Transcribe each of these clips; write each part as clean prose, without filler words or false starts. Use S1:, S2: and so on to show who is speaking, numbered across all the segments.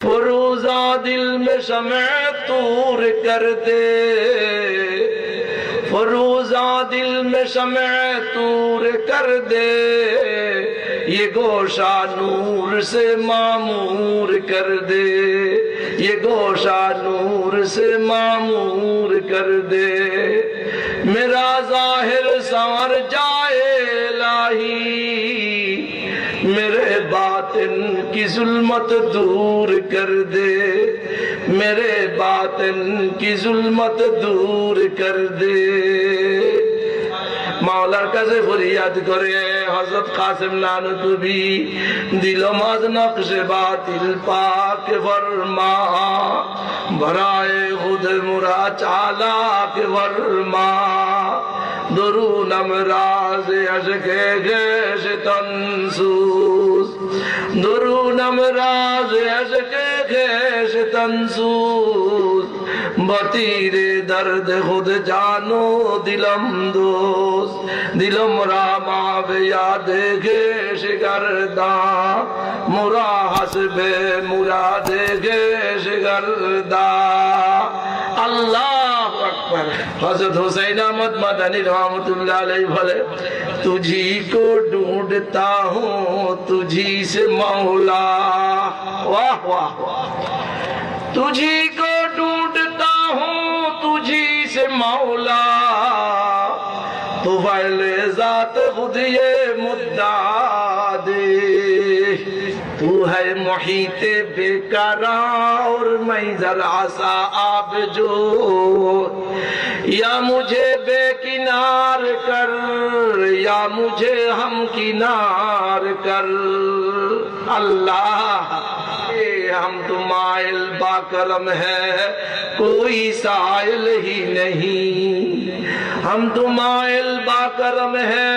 S1: फरोजा दिल में शमे तूर कर दे, फरोजा दिल में शमे तूर कर दे, ये गोशा नूर से मामूर कर दे, ये गोशा नूर से मामूर कर दे। मेरा जाहिर संवर जाए इलाही, मेरे बातिन की जुल्मत दूर कर दे, मेरे बातिन की जुल्मत दूर कर दे। মাওলার কাছে ফরিয়াদ করে হযরত কাসেম নানতুবি দিল মাজ নকশে বাতিল পাক ফরমা, বরায়ে খুদ মুরা চালাক ফরমা, দরুনম রাজ আশকে গেশ তনসুস, দরুনম রাজ আশকে গেশ তনসুস, बतीरे दर्द खुद जानो दिलम दोस्त, दिलम रामा याद गेश गर्दा, मुरा हसबे मुराद गेश गर्दा। अल्लाह अकबर। हज़रत हुसैन अहमद मदनी रहमतुल्लाह अलैहि बोले, तुझी को ढूंढता हूँ तुझी से मौला, वाह वाह, तुझी को ढूंढता हूँ तुझी से मौला, तो वाले जात खुद ये मुद्दा दे, तू है मुहीते बेकारा और मैं जरा सा आब जो, या मुझे बेकिनार कर या मुझे हम किनार कर। अल्लाह हम तो माइल बाकरम है कोई साइल ही नहीं, हम तो माइल बाकरम है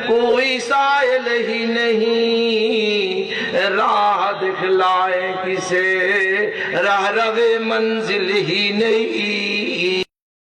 S1: कोई साइल ही नहीं, राह दिखलाए किसे राह रवे मंजिल ही नहीं।